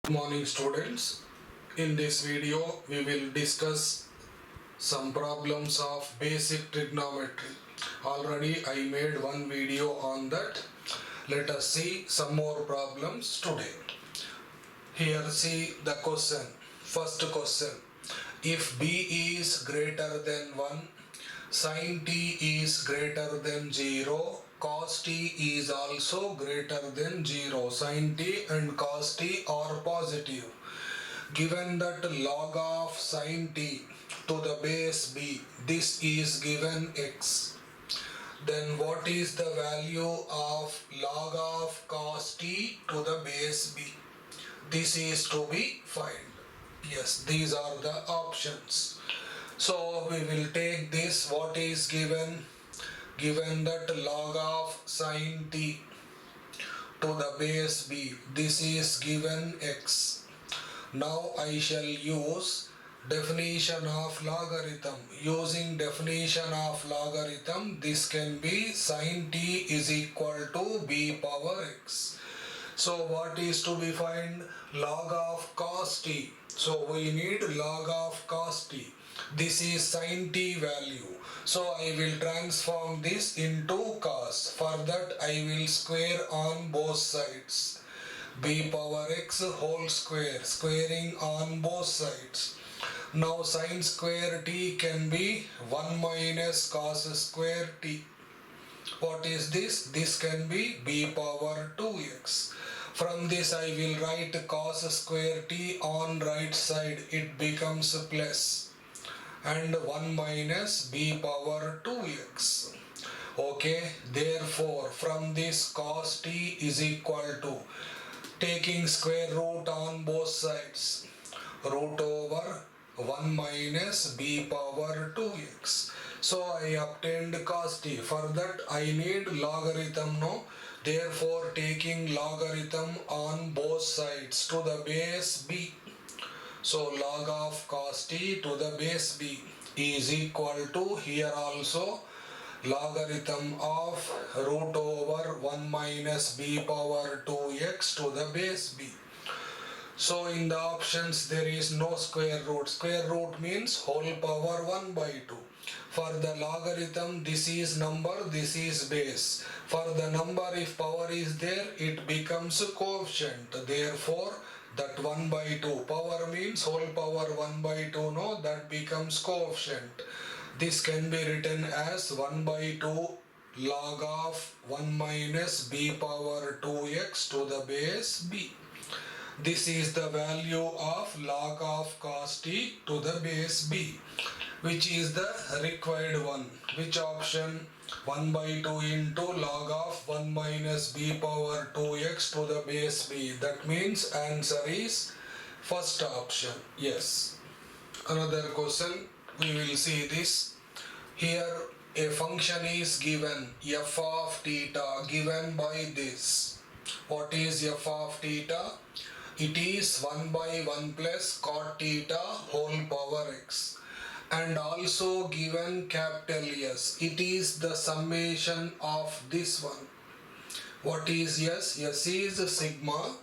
Good morning students. In this video we will discuss some problems of basic trigonometry. Already I made one video on that. Let us see some more problems today. Here see the question. First question. If b is greater than 1, sin t is greater than 0, cos t is also greater than 0. Sin t and cos t are positive. Given that log of sin t to the base b, this is given x, then what is the value of log of cos t to the base b? This is to be found. Yes, these are the options. So we will take this, what is given? Given that log of sin t to the base b, this is given x. Now I shall use definition of logarithm. Using definition of logarithm, this can be sin t is equal to b power x. So what is to be found? Log of cos t. So we need log of cos t. This is sin t value. So I will transform this into cos. For that I will square on both sides. B power x whole square, squaring on both sides. Now sin square t can be 1 minus cos square t. What is this? This can be b power 2x. From this I will write cos square t on right side. It becomes plus. And 1 minus b power 2x. Okay, therefore from this cos t is equal to, taking square root on both sides, root over 1 minus b power 2x. So I obtained cos t. For that I need logarithm, no? Therefore taking logarithm on both sides to the base b. So log of cos t to the base b is equal to, here also, logarithm of root over 1 minus b power 2x to the base b. So in the options there is no square root. Square root means whole power 1 by 2. For the logarithm, this is number, this is base. For the number, if power is there, it becomes coefficient. Therefore that 1 by 2, power means whole power 1 by 2, no, that becomes coefficient. This can be written as 1 by 2 log of 1 minus b power 2x to the base b. This is the value of log of cos t to the base b, which is the required one. Which option? 1 by 2 into log of 1 minus b power 2x to the base b. That means answer is first option. Yes. Another question, we will see this. Here a function is given, f of theta, given by this. What is f of theta? It is 1 by 1 plus cot theta whole power x. And also given capital S. It is the summation of this one. What is S? S is sigma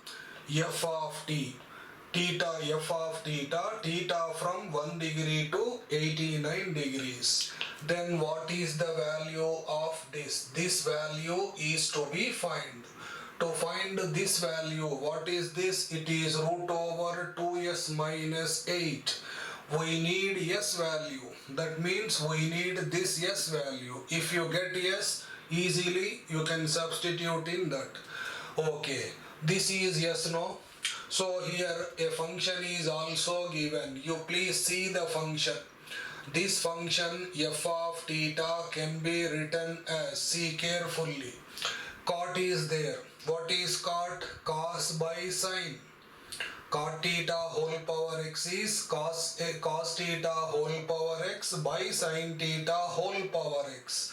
f of t. Theta f of theta, theta from 1 degree to 89 degrees. Then what is the value of this? This value is to be found. To find this value, what is this? It is root over 2s minus 8. We need s value. That means we need this s value. If you get s, easily you can substitute in that. Okay, this is s, no? So here a function is also given. You please see the function. This function f of theta can be written as, see carefully, cot is there. What is cot? Cos by sine. Cot theta whole power x is cos theta whole power x by sine theta whole power x.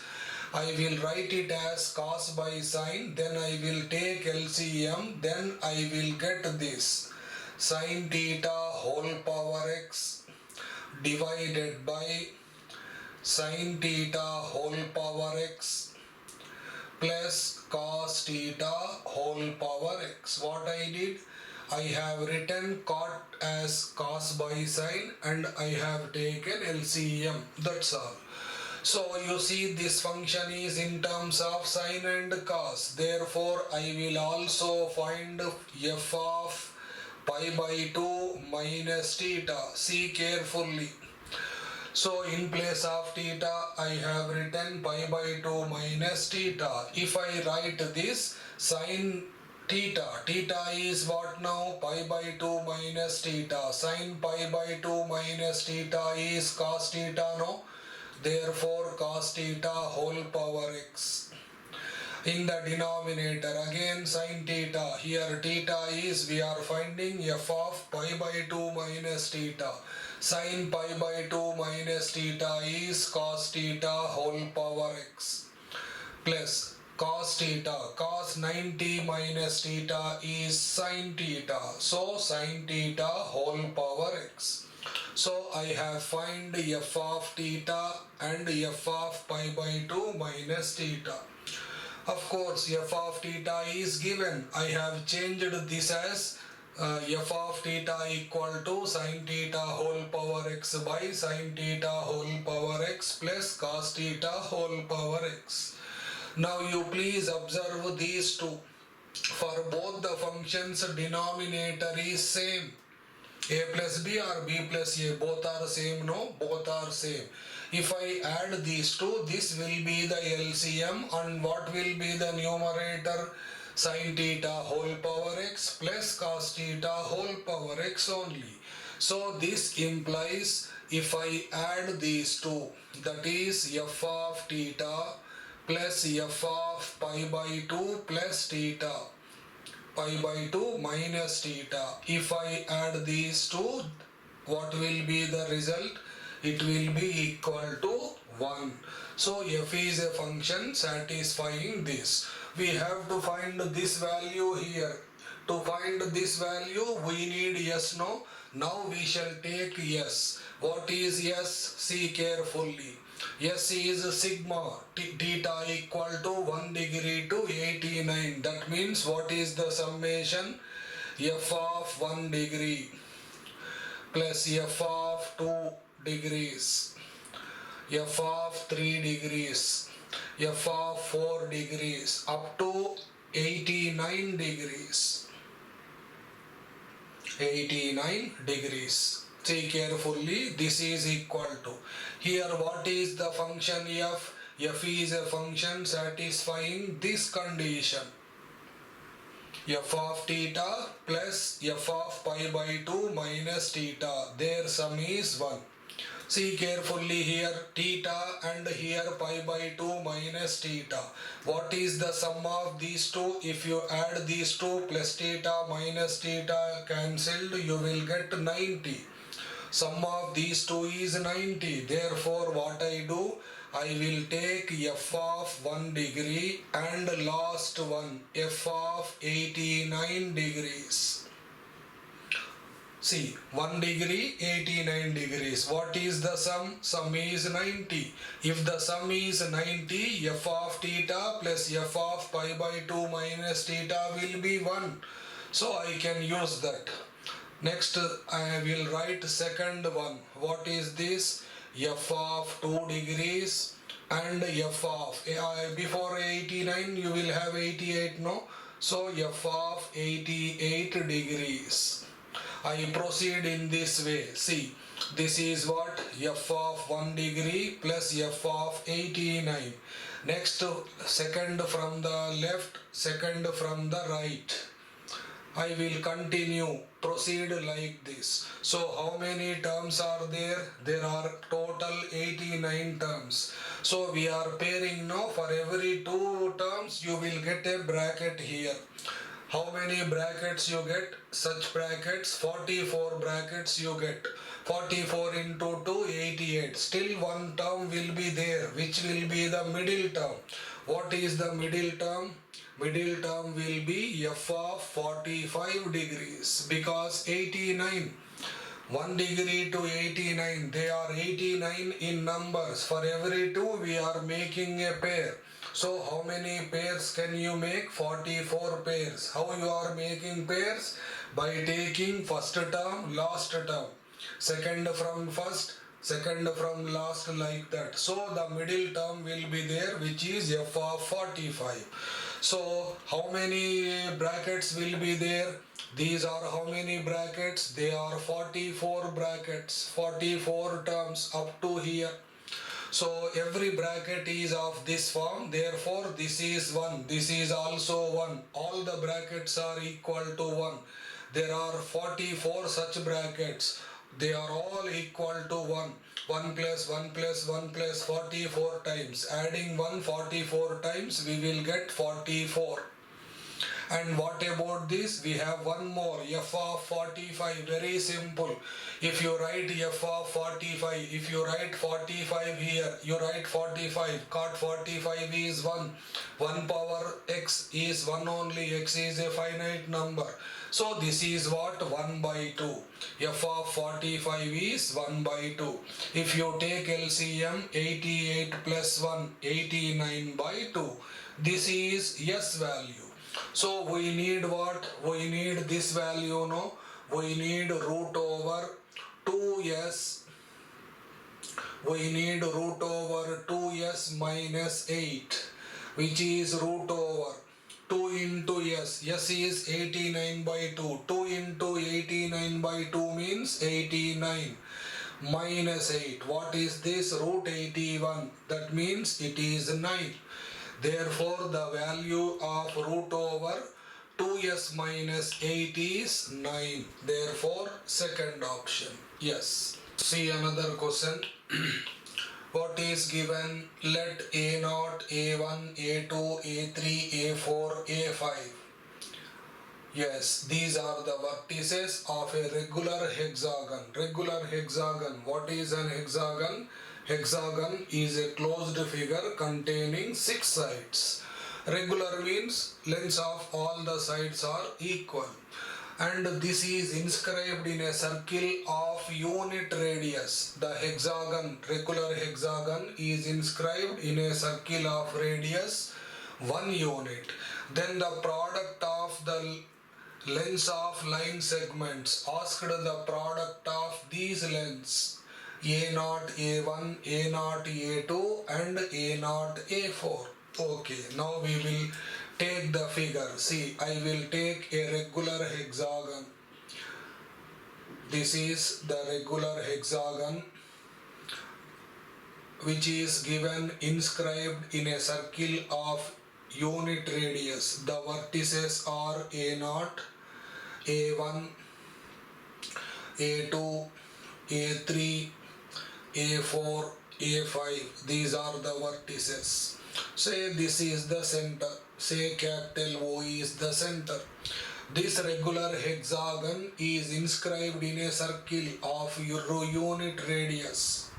I will write it as cos by sine, then I will take LCM, then I will get this sine theta whole power x divided by sine theta whole power x plus cos theta whole power x. What I did? I have written cot as cos by sine and I have taken LCM. That's all. So you see this function is in terms of sine and cos. Therefore I will also find f of pi by 2 minus theta. See carefully. So in place of theta I have written pi by 2 minus theta. If I write this sine theta, theta is what now? Pi by 2 minus theta. Sine pi by 2 minus theta is cos theta, no? Therefore cos theta whole power x. In the denominator again sin theta. Here theta is, we are finding f of pi by 2 minus theta. Sin pi by 2 minus theta is cos theta whole power x. Plus cos theta, cos 90 minus theta is sin theta. So sin theta whole power x. So I have find f of theta and f of pi by 2 minus theta. Of course f of theta is given. I have changed this as f of theta equal to sin theta whole power x by sin theta whole power x plus cos theta whole power x. Now you please observe these two. For both the functions denominator is same. A plus b or b plus a, both are same, no? Both are same. If I add these two, this will be the LCM, and what will be the numerator? Sin theta whole power x plus cos theta whole power x only. So this implies if I add these two, that is f of theta plus f of pi by 2 plus theta, pi by 2 minus theta. If I add these two, what will be the result? It will be equal to 1. So f is a function satisfying this. We have to find this value here. To find this value we need yes, no? Now we shall take yes. What is yes? See carefully. S is sigma theta equal to 1 degree to 89. That means what is the summation? F of 1 degree plus f of 2 degrees, f of 3 degrees, f of 4 degrees up to 89 degrees. 89 degrees. See carefully, this is equal to. Here what is the function f? F is a function satisfying this condition. F of theta plus f of pi by 2 minus theta. Their sum is 1. See carefully here theta and here pi by 2 minus theta. What is the sum of these two? If you add these two plus theta minus theta cancelled, you will get 90. Sum of these two is 90. Therefore what I do? I will take f of 1 degree and last one f of 89 degrees. See, 1 degree, 89 degrees. What is the sum? Sum is 90. If the sum is 90, f of theta plus f of pi by 2 minus theta will be 1. So I can use that. Next, I will write second one. What is this? F of 2 degrees and f of, before 89 you will have 88, no? So f of 88 degrees. I proceed in this way. See, this is what? F of 1 degree plus f of 89. Next, second from the left, second from the right. I will continue, proceed like this. So how many terms are there? There are total 89 terms. So we are pairing now. For every 2 terms you will get a bracket here. How many brackets you get? Such brackets, 44 brackets you get. 44 into 2, 88. Still one term will be there, which will be the middle term. What is the middle term? Middle term will be f of 45 degrees because 89. 1 degree to 89. They are 89 in numbers. For every 2 we are making a pair. So how many pairs can you make? 44 pairs. How you are making pairs? By taking first term, last term. Second from first, second from last, like that. So the middle term will be there, which is f of 45. So how many brackets will be there? These are how many brackets? They are 44 brackets, 44 terms up to here. So every bracket is of this form, therefore this is 1, this is also 1. All the brackets are equal to 1. There are 44 such brackets. They are all equal to 1. 1 plus 1 plus 1 plus 44 times. Adding 144 times, we will get 44. And what about this? We have one more, f of 45. Very simple. If you write f of 45, if you write 45 here, you write 45. Cot 45 is 1. 1 power x is 1 only. X is a finite number. So this is what? 1 by 2. F of 45 is 1 by 2. If you take LCM, 88 plus 1, 89 by 2. This is S value. So we need what? We need this value, no? We need root over 2s. We need root over 2s minus 8, which is root over 2 into s. S is 89 by 2. 2 into 89 by 2 means 89 minus 8. What is this? Root 81. That means it is 9. Therefore, the value of root over 2s minus 8 is 9. Therefore, second option. Yes. See another question. What is given? Let A0, A1, A2, A3, A4, A5. Yes, these are the vertices of a regular hexagon. Regular hexagon. What is an hexagon? Hexagon is a closed figure containing 6 sides. Regular means lengths of all the sides are equal. And this is inscribed in a circle of unit radius. The hexagon, regular hexagon, is inscribed in a circle of radius 1 unit. Then the product of the lengths of line segments. Asked the product of these lengths. A0, A1, A0, A2 and A0, A4. Okay, now we will take the figure. See, I will take a regular hexagon. This is the regular hexagon which is given inscribed in a circle of unit radius. The vertices are A0, A1, A2, A3, A4, A5. These are the vertices. Say this is the center. Say capital O is the center. This regular hexagon is inscribed in a circle of unit radius.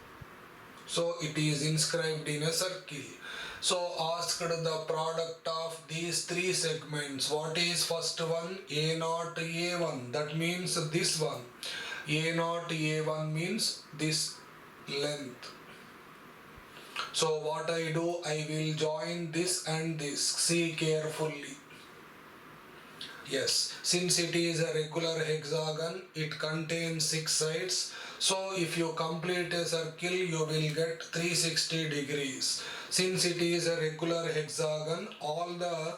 So it is inscribed in a circle. So asked the product of these 3 segments. What is first one? A0, A1. That means this one. A0, A1 means this length. So what I do? I will join this and this. See carefully. Yes, since it is a regular hexagon, it contains 6 sides. So if you complete a circle, you will get 360 degrees. Since it is a regular hexagon, all the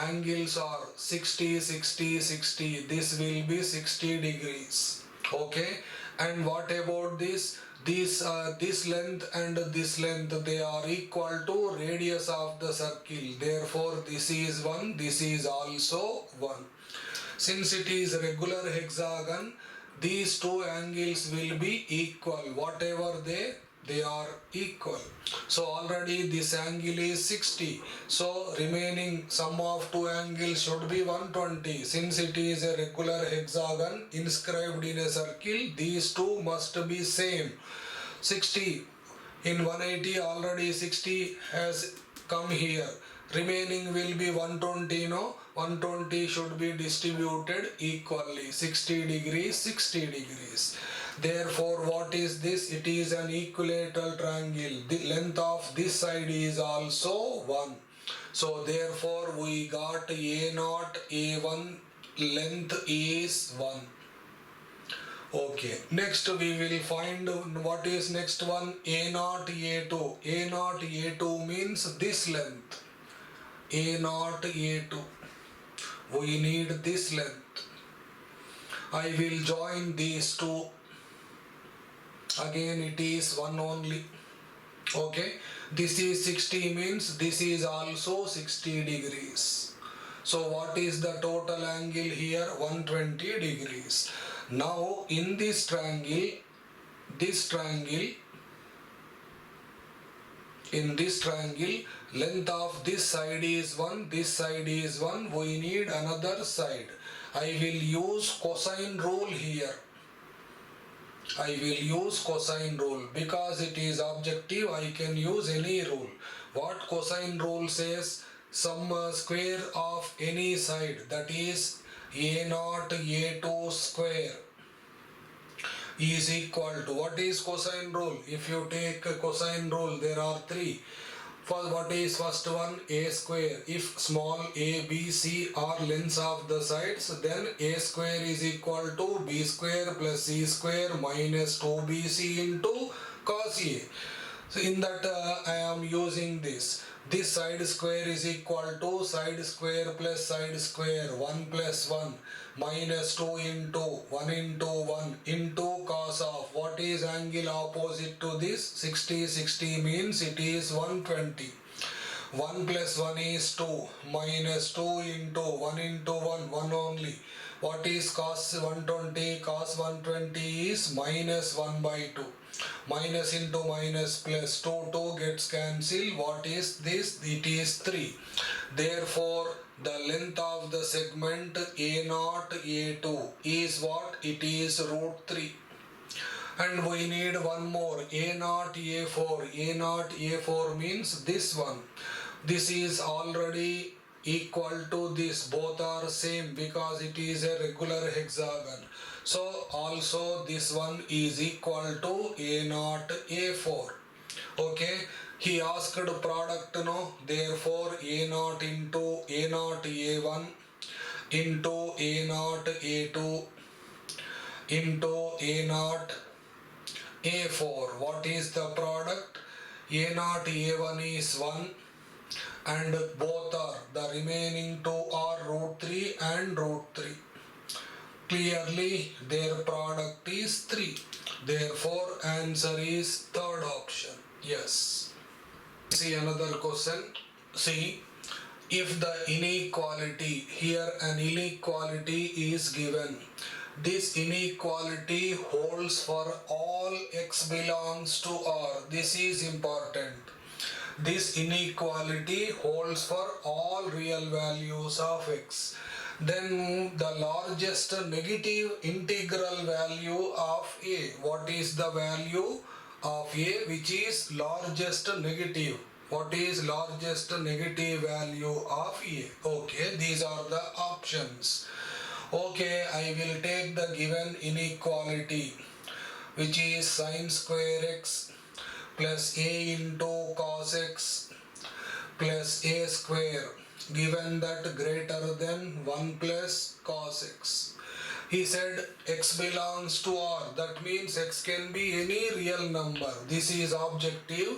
angles are 60, 60, 60. This will be 60 degrees. Okay. And what about this? This length and this length, they are equal to radius of the circle. Therefore, this is 1, this is also 1. Since it is regular hexagon, these 2 angles will be equal. Whatever they are equal. So already this angle is 60. So remaining sum of 2 angles should be 120. Since it is a regular hexagon inscribed in a circle, these 2 must be same. 60 in 180, already 60 has come here. Remaining will be 120, no? 120 should be distributed equally. 60 degrees, 60 degrees. Therefore, what is this? It is an equilateral triangle. The length of this side is also 1. So therefore, we got A0, A1 length is 1. Okay, next we will find what is next one, A0, A2. A0, A2 means this length. A0, A2. We need this length. I will join these two. Again it is 1 only. Okay, this is 60 means this is also 60 degrees. So what is the total angle here? 120 degrees. Now in this triangle, length of this side is 1, this side is 1, we need another side. I will use cosine rule here. I will use cosine rule because it is objective. I can use any rule. What cosine rule says? Sum square of any side, that is A0 A2 square, is equal to, what is cosine rule? If you take cosine rule, there are three. What is first one? A square. If small a, b, c are lengths of the sides, then a square is equal to b square plus c square minus 2bc into cos a. So in that I am using this. This side square is equal to side square plus side square, 1 plus 1 minus 2 into 1 into 1 into cos of, what is angle opposite to this? 60. 60 means it is 120. 1 plus 1 is 2 minus 2 into 1 into 1, 1 only. What is cos 120? Cos 120 is minus 1 by 2. Minus into minus plus 2 gets cancelled. What is this? It is 3. Therefore, the length of the segment A0 A2 is what? It is root 3. And we need one more, A0 A4. A0 A4 means this one. This is already equal to this. Both are same because it is a regular hexagon. So also this one is equal to A0 A4. Okay. He asked product, no? Therefore A0 into A0 A1 into A0 A2 into A0 A4. What is the product? A0 A1 is 1 and both are, the remaining two are root 3 and root 3. Clearly their product is 3. Therefore answer is third option. Yes. See another question. See, if the inequality, here an inequality is given. This inequality holds for all x belongs to R. This is important. This inequality holds for all real values of x. Then the largest negative integral value of a. What is the value of a which is largest negative? What is largest negative value of a? Okay, these are the options. Okay, I will take the given inequality, which is sine square x plus a into cos x plus a square, given that greater than 1 plus cos x. He said x belongs to R. That means x can be any real number. This is objective.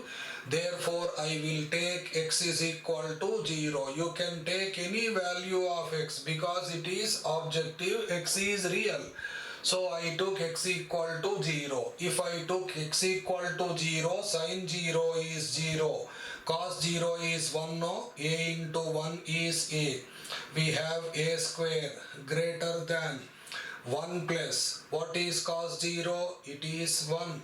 Therefore, I will take x is equal to 0. You can take any value of x because it is objective. X is real. So I took x equal to 0. If I took x equal to 0, sin 0 is 0. Cos 0 is 1, no? A into 1 is a. We have a square greater than 1 plus, what is cos 0? It is 1.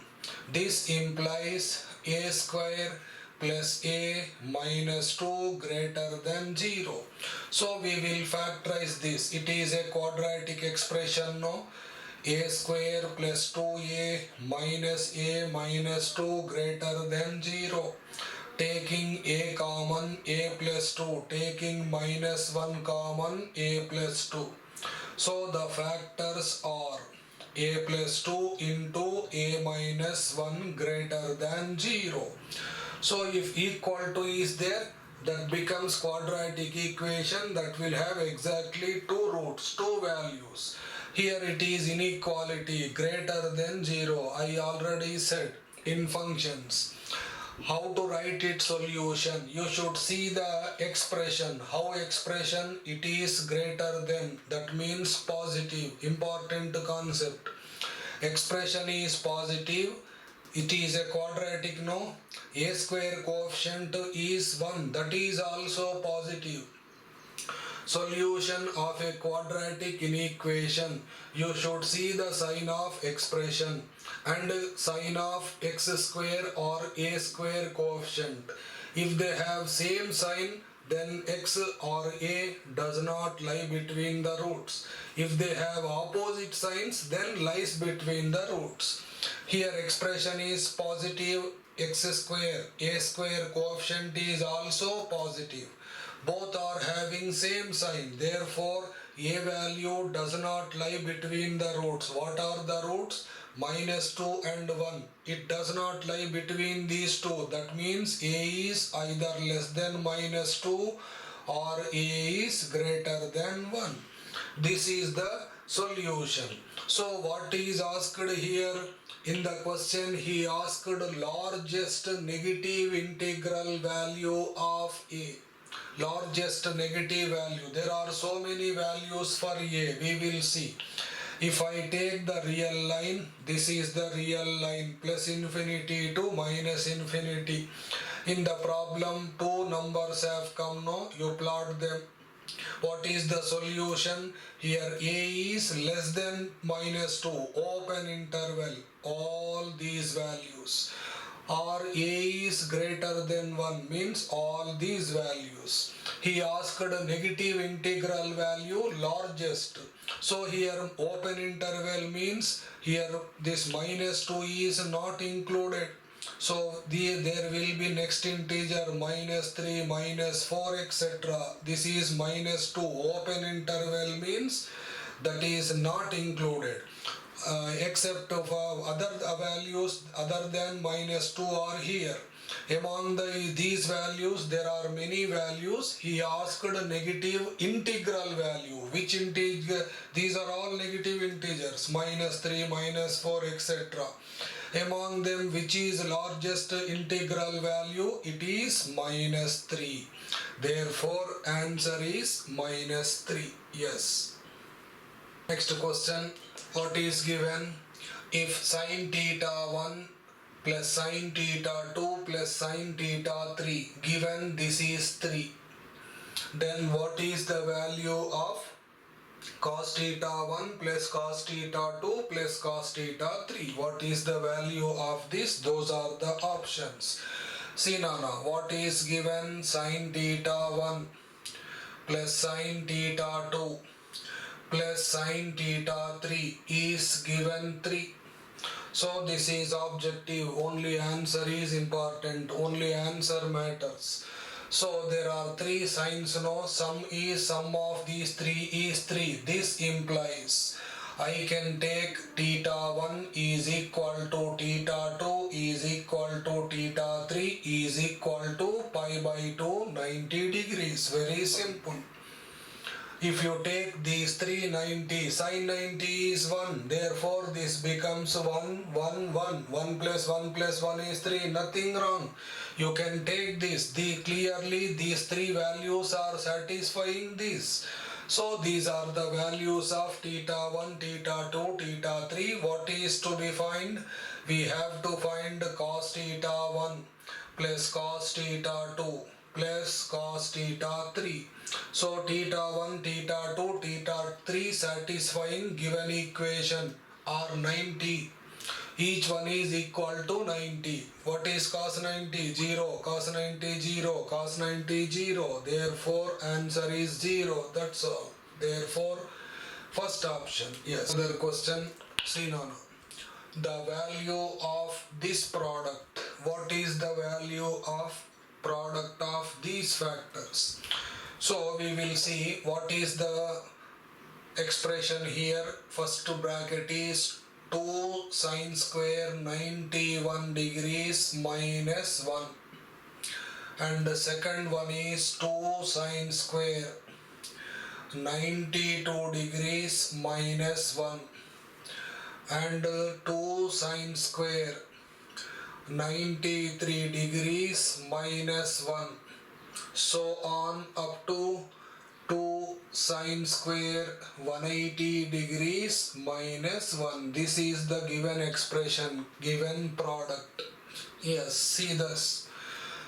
This implies a square plus a minus 2 greater than 0. So we will factorize this. It is a quadratic expression, no? A square plus 2a minus 2 greater than 0. Taking a common, a plus 2. Taking minus 1 common, a plus 2. So the factors are a plus 2 into a minus 1 greater than 0. So if equal to is there, that becomes quadratic equation that will have exactly two roots, two values. Here it is inequality greater than 0. I already said in functions. How to write its solution? You should see the expression. How expression? It is greater than. That means positive. Important concept. Expression is positive. It is a quadratic, no? A square coefficient is 1. That is also positive. Solution of a quadratic inequation. You should see the sign of expression and sign of x square or a square coefficient. If they have same sign, then x or a does not lie between the roots. If they have opposite signs, then lies between the roots. Here expression is positive x square, a square coefficient is also positive. Both are having same sign. Therefore, a value does not lie between the roots. What are the roots? Minus 2 and 1. It does not lie between these two. That means a is either less than minus 2 or a is greater than 1. This is the solution. So what is asked here? In the question he asked largest negative integral value of a. Largest negative value. There are so many values for a. We will see. If I take the real line, this is the real line, plus infinity to minus infinity. In the problem, two numbers have come, no? You plot them. What is the solution? Here a is less than minus 2, open interval, all these values. Or a is greater than 1 means all these values. He asked a negative integral value largest. So here open interval means here this minus 2 is not included. So there will be next integer minus 3, minus 4, etc. This is minus 2. Open interval means that is not included. Except of other values other than minus 2 are here. Among these values there are many values. He asked a negative integral value. Which integer? These are all negative integers, minus 3, minus 4, etc. Among them, which is largest integral value? It is minus 3. Therefore answer is minus 3. Yes. Next question. What is given? If sine theta 1 plus sine theta 2 plus sine theta 3 given this is 3, then what is the value of cos theta 1 plus cos theta 2 plus cos theta 3? What is the value of this? Those are the options. See now, what is given? Sine theta 1 plus sine theta 2 plus sine theta 3 is given 3. So this is objective. Only answer is important. Only answer matters. So there are 3 signs, no? Sum of these 3 is 3. This implies I can take theta 1 is equal to theta 2 is equal to theta 3 is equal to pi by 2 90 degrees. Very simple. If you take these 390, sine 90 is 1. Therefore this becomes 1, 1, 1. 1 plus 1 plus 1 is 3. Nothing wrong. You can take this. Clearly these 3 values are satisfying this. So these are the values of theta 1, theta 2, theta 3. What is to be found? We have to find cos theta 1 plus cos theta 2 plus cos theta 3. So theta 1, theta 2, theta 3 satisfying given equation are 90. Each one is equal to 90. What is cos 90? 0. Cos 90 0. Cos 90 0. Therefore answer is 0. That's all. Therefore first option. Yes. Other question. See now. The value of this product. What is the value of product of these factors? So we will see what is the expression here. First bracket is 2 sine square 91 degrees minus 1, and the second one is 2 sine square 92 degrees minus 1, and 2 sine square 93 degrees minus 1, so on up to 2 sine square 180 degrees minus 1. This is the given expression, given product. Yes, see this.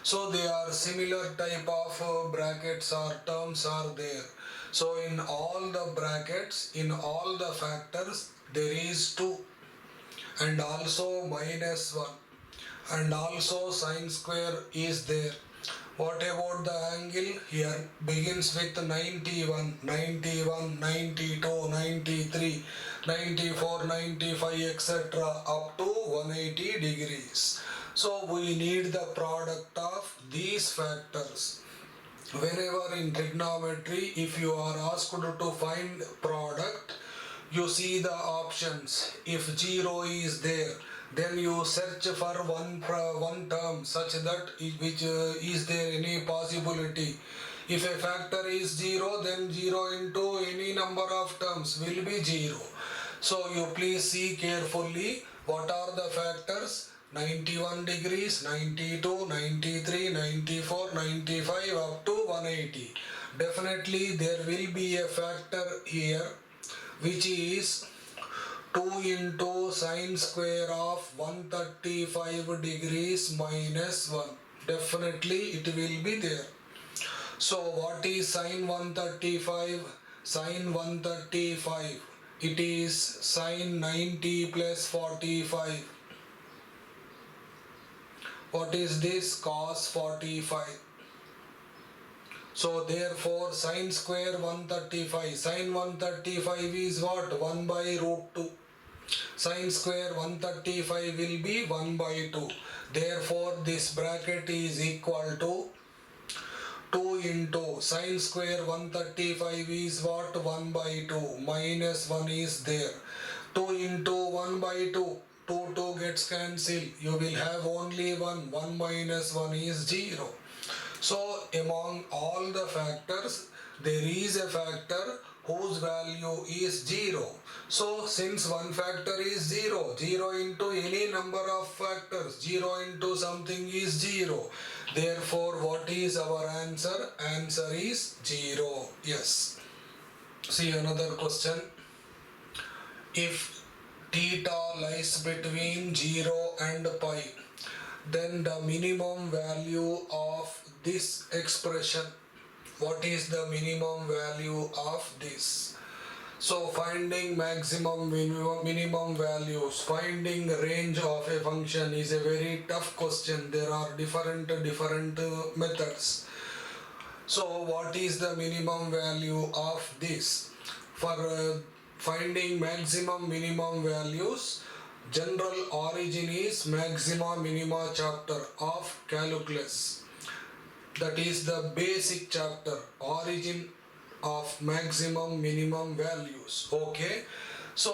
So they are similar type of brackets or terms are there. So in all the brackets, in all the factors, there is 2 and also minus 1 and also sine square is there. What about the angle? Here begins with 91, 91, 92, 93, 94, 95, etc. up to 180 degrees. So we need the product of these factors. Whenever in trigonometry, if you are asked to find product, you see the options. If 0 is there, then you search for one term such that which is there any possibility. If a factor is 0, then 0 into any number of terms will be 0. So you please see carefully what are the factors. 91 degrees, 92, 93, 94, 95 up to 180. Definitely there will be a factor here which is 2 into sine square of 135 degrees minus 1. Definitely it will be there. So what is sine 135? Sine 135. It is sine 90 plus 45. What is this? Cos 45. So therefore sine square 135. Sine 135 is what? 1 by root 2. Sine square 135 will be 1 by 2. Therefore this bracket is equal to 2 into sine square 135 is what? 1 by 2 minus 1 is there. 2 into 1 by 2. 2 gets cancelled. You will have only 1. 1 minus 1 is 0. So among all the factors, there is a factor whose value is 0. So since one factor is 0, 0 into any number of factors, 0 into something is 0. Therefore, what is our answer? Answer is 0. Yes. See another question. If theta lies between 0 and pi, then the minimum value of this expression, what is the minimum value of this? So finding maximum, minimum values, finding range of a function is a very tough question. There are different methods. So what is the minimum value of this? For finding maximum minimum values, general origin is maxima minima chapter of calculus. That is the basic chapter, origin of maximum minimum values. Okay. So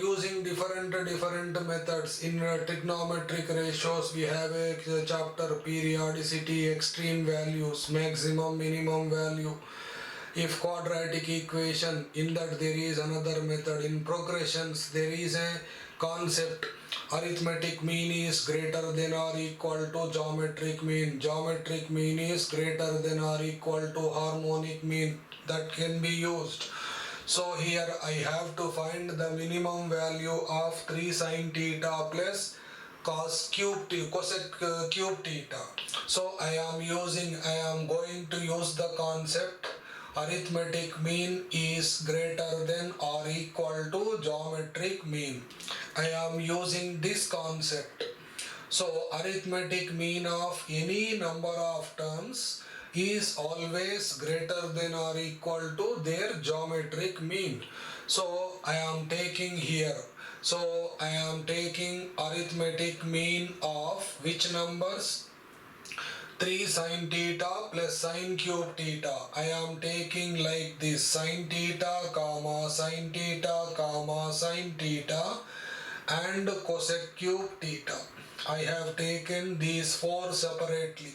using different methods in trigonometric ratios, we have a chapter periodicity, extreme values, maximum minimum value. If quadratic equation, in that there is another method. In progressions, there is a concept. Arithmetic mean is greater than or equal to geometric mean. Geometric mean is greater than or equal to harmonic mean. That can be used. So here I have to find the minimum value of 3 sin theta plus cosec cube theta. So I am going to use the concept arithmetic mean is greater than or equal to geometric mean. I am using this concept. So arithmetic mean of any number of terms is always greater than or equal to their geometric mean. So I am taking here. So I am taking arithmetic mean of which numbers? 3 sin theta plus sin cube theta. I am taking like this: sin theta, comma, sin theta, comma, sin theta, and cosec cube theta. I have taken these four separately.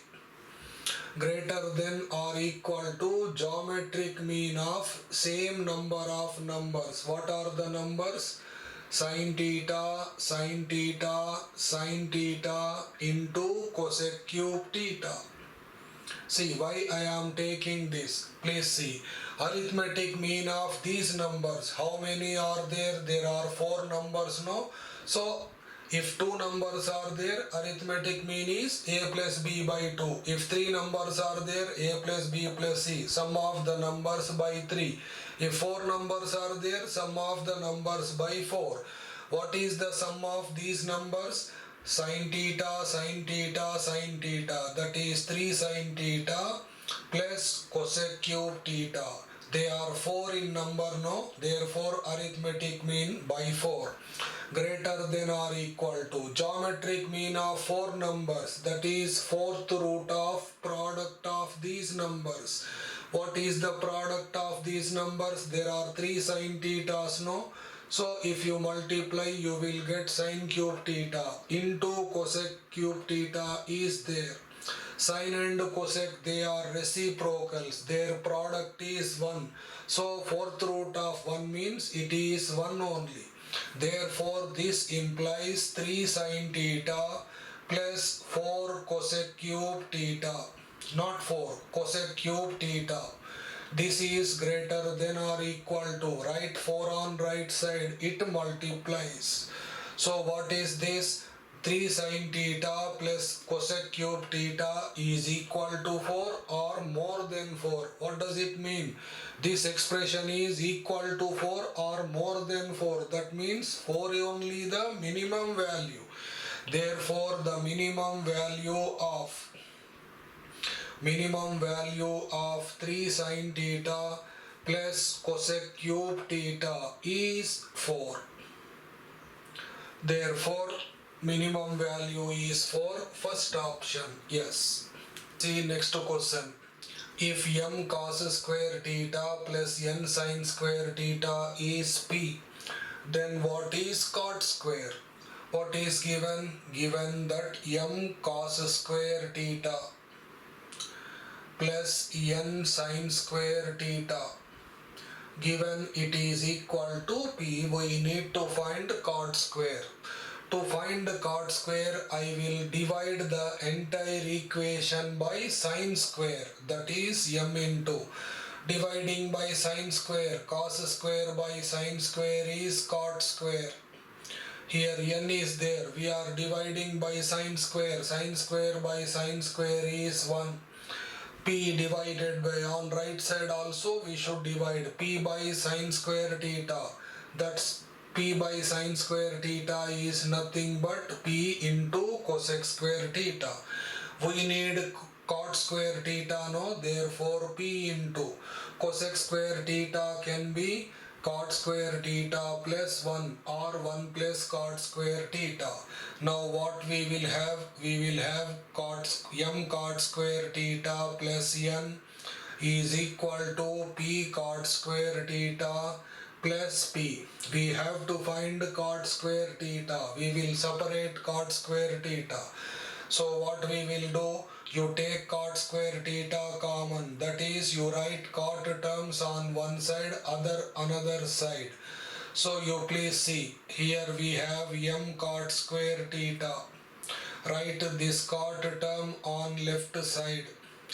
Greater than or equal to geometric mean of same number of numbers. What are the numbers? Sin theta, sin theta, sin theta into cosec cube theta. See why I am taking this. Please see. Arithmetic mean of these numbers. How many are there? There are four numbers, no? So if two numbers are there, arithmetic mean is a plus b by 2. If three numbers are there, a plus b plus c. Sum of the numbers by 3. If four numbers are there, sum of the numbers by 4. What is the sum of these numbers? Sin theta, sin theta, sin theta. That is 3 sin theta plus cosec cube theta. They are 4 in number, no? Therefore arithmetic mean by 4. Greater than or equal to geometric mean of 4 numbers. That is fourth root of product of these numbers. What is the product of these numbers? There are 3 sin thetas, no? So if you multiply, you will get sin cube theta into cosec cube theta is there. Sin and cosec, they are reciprocals. Their product is 1. So fourth root of 1 means it is 1 only. Therefore this implies 3 sin theta plus 4 cosec cube theta. Not 4, cosec cube theta. This is greater than or equal to, write 4 on right side, it multiplies. So what is this? 3 sin theta plus cosec cube theta is equal to 4 or more than 4. What does it mean? This expression is equal to 4 or more than 4. That means 4 is only the minimum value. Therefore the minimum value of 3 sin theta plus cosec cube theta is 4. Therefore minimum value is 4. First option, yes. See next question. If m cos square theta plus n sin square theta is p, then what is cot square? What is given? Given that m cos square theta plus n sin square theta, given it is equal to p, we need to find cot square. To find cot square, I will divide the entire equation by sin square, that is m into. Dividing by sin square, cos square by sin square is cot square. Here n is there, we are dividing by sin square by sin square is 1. P divided by, on right side also we should divide p by sin square theta. That's p by sin square theta is nothing but p into cosec square theta. We need cot square theta, no? Therefore p into cosec square theta can be cot square theta plus 1 or 1 plus cot square theta. Now what we will have? We will have m cot square theta plus n is equal to p cot square theta plus p. We have to find cot square theta. We will separate cot square theta. So what we will do? You take cot square theta common. That is, you write cot terms on one side, another side. So you please see. Here we have m cot square theta. Write this cot term on left side.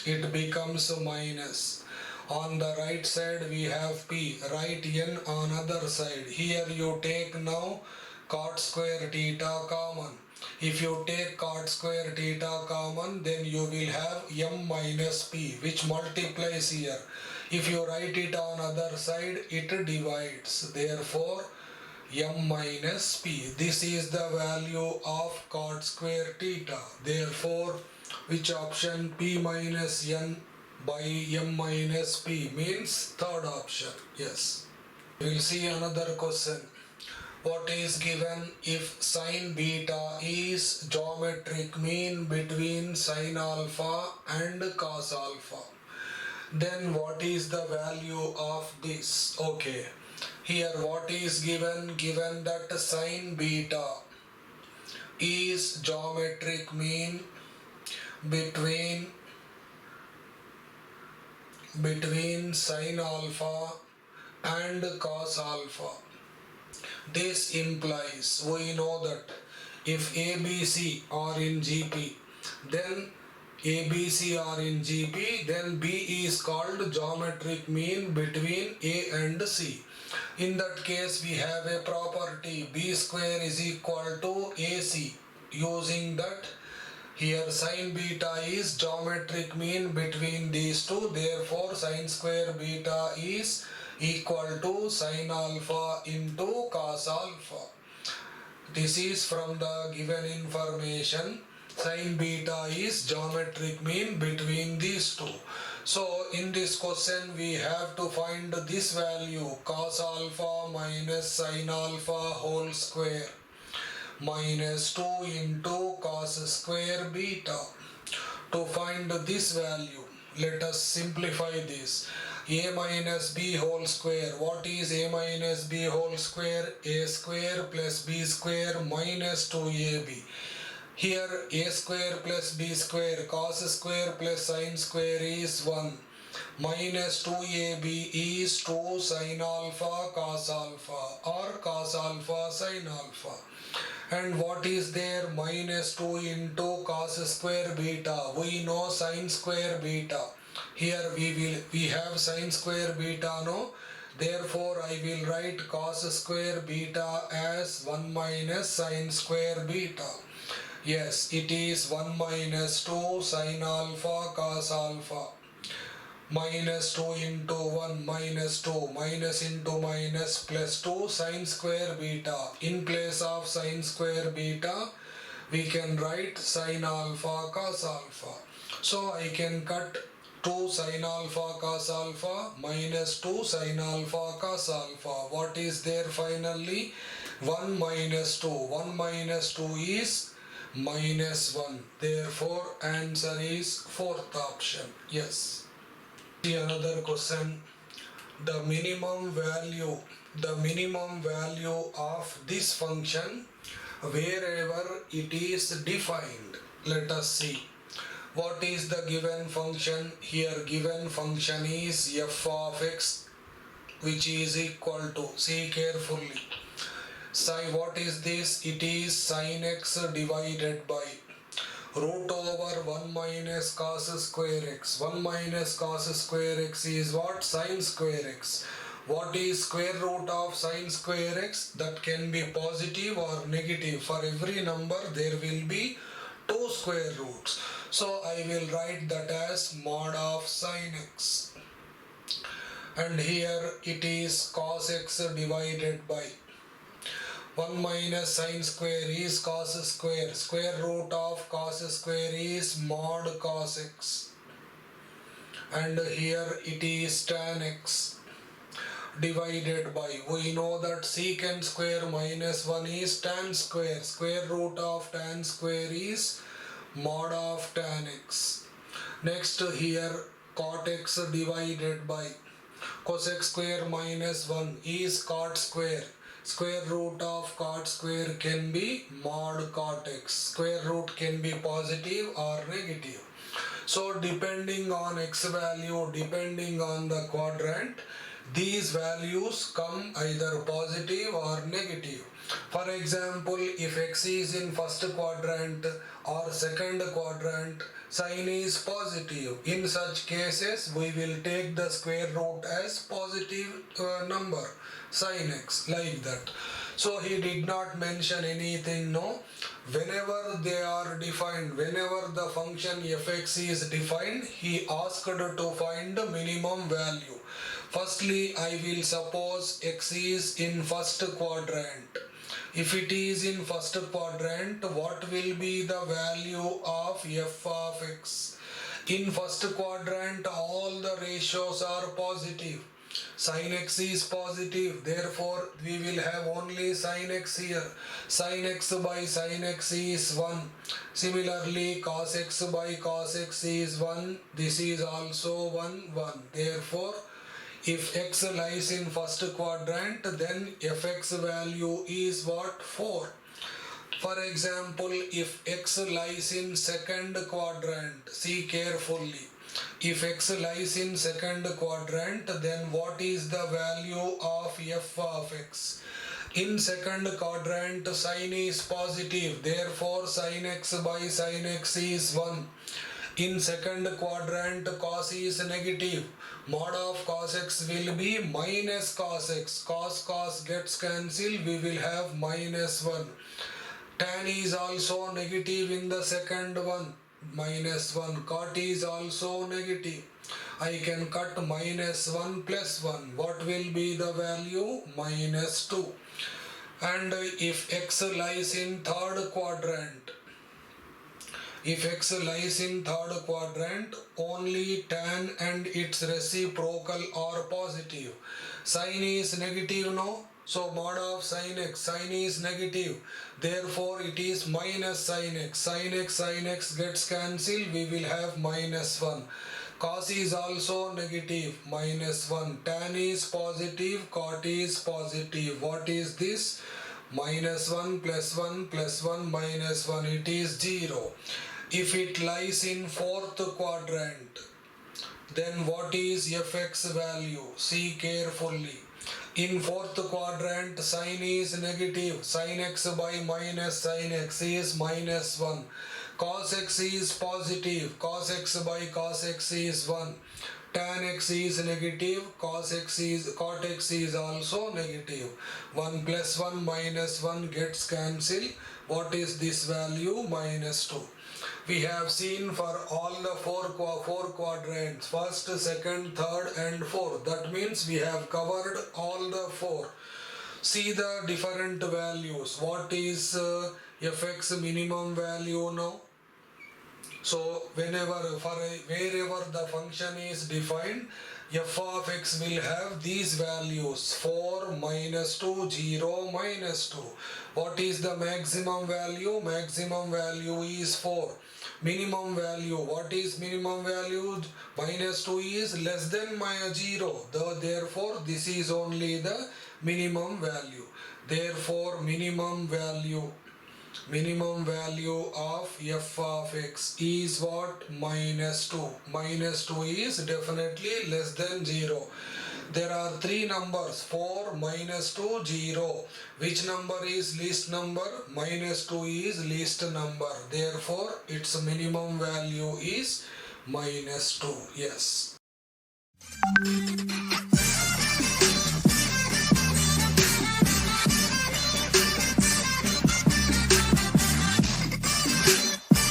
It becomes minus. On the right side we have p. Write n on other side. Here you take now cot square theta common. If you take cot square theta common, then you will have m minus p, which multiplies here. If you write it on other side, it divides. Therefore m minus p. This is the value of cot square theta. Therefore which option? P minus n by m minus p means third option. Yes. We will see another question. What is given if sin beta is geometric mean between sin alpha and cos alpha? Then what is the value of this? Okay. Here what is given? Given that sine beta is geometric mean between sine alpha and cos alpha. This implies, we know that if ABC are in GP, then ABC are in GP, then B is called geometric mean between A and C. In that case, we have a property B square is equal to AC. Using that, here sine beta is geometric mean between these two. Therefore, sine square beta is equal to sine alpha into cos alpha. This is from the given information. Sine beta is geometric mean between these two. So in this question we have to find this value, cos alpha minus sine alpha whole square minus 2 into cos square beta. To find this value, let us simplify this. A minus b whole square. What is a minus b whole square? A square plus b square minus 2ab. Here a square plus b square cos square plus sine square is 1. Minus 2ab is 2 sine alpha cos alpha or cos alpha sine alpha. And what is there? Minus 2 into cos square beta. We know sine square beta. Here we have sine square beta, no? Therefore I will write cos square beta as 1 minus sine square beta. Yes, it is 1 minus 2 sine alpha cos alpha. Minus 2 into 1 minus 2, minus into minus plus 2 sine square beta. In place of sine square beta, we can write sine alpha cos alpha. So I can cut 2 sine alpha cos alpha minus 2 sine alpha cos alpha. What is there finally? 1 minus 2. 1 minus 2 is minus 1. Therefore answer is fourth option. Yes. See another question. The minimum value of this function wherever it is defined. Let us see. What is the given function? Here given function is f of x, which is equal to, see carefully, sine. What is this? It is sine x divided by root over 1 minus cos square x. 1 minus cos square x is what? Sine square x. What is square root of sine square x? That can be positive or negative. For every number there will be 2 square roots. So I will write that as mod of sine x. And here it is cos x divided by 1 minus sine square is cos square. Square root of cos square is mod cos x. And here it is tan x divided by, we know that secant square minus 1 is tan square. Square root of tan square is mod of tan x. Next here cot x divided by cos x square minus 1 is cot square. Square root of cot square can be mod cot x. Square root can be positive or negative. So depending on x value, depending on the quadrant, these values come either positive or negative. For example, if x is in first quadrant or second quadrant, sign is positive. In such cases, we will take the square root as positive number, sin x, like that. So he did not mention anything, no. Whenever they are defined, whenever the function fx is defined, he asked to find the minimum value. Firstly, I will suppose x is in first quadrant. If it is in first quadrant, what will be the value of f of x? In first quadrant, all the ratios are positive. Sin x is positive, therefore we will have only sin x here. Sin x by sin x is 1. Similarly, cos x by cos x is 1. This is also 1, 1. Therefore, If x lies in first quadrant, then fx value is what? 4. For example, if x lies in second quadrant, see carefully. If x lies in second quadrant, then what is the value of f of x? In second quadrant, sine is positive, therefore sin x by sin x is 1. In second quadrant, cos is negative, mod of cos x will be minus cos x. Cos gets cancelled, we will have minus 1. Tan is also negative in the second one, minus 1. Cot is also negative. I can cut minus 1 plus 1. What will be the value? Minus 2. And if x lies in third quadrant, only tan and its reciprocal are positive. Sine is negative, no? So mod of sin is negative. Therefore it is minus sin x. Sin x gets cancelled. We will have minus 1. Cos is also negative, minus 1. Tan is positive, cot is positive. What is this? Minus 1 plus 1 plus 1 minus 1. It is 0. If it lies in fourth quadrant, then what is fx value? See carefully. In fourth quadrant, sine is negative. Sin x by minus sin x is minus 1. Cos x is positive. Cos x by cos x is 1. Tan x is negative. Cot x is also negative. 1 plus 1 minus 1 gets cancelled. What is this value? Minus 2. We have seen for all the four quadrants, first, second, third and fourth. That means we have covered all the 4. See the different values. What is fx minimum value now? So wherever the function is defined, f of x will have these values: 4, minus 2, 0, minus 2. What is the maximum value? Maximum value is 4. Minimum value, what is minimum value? Minus 2 is less than 0. Therefore this is only the minimum value. Therefore minimum value of f of x is what? Minus 2. Minus 2 is definitely less than 0. There are 3 numbers: 4, minus 2, 0. Which number is least number? Minus 2 is least number. Therefore its minimum value is minus 2. Yes.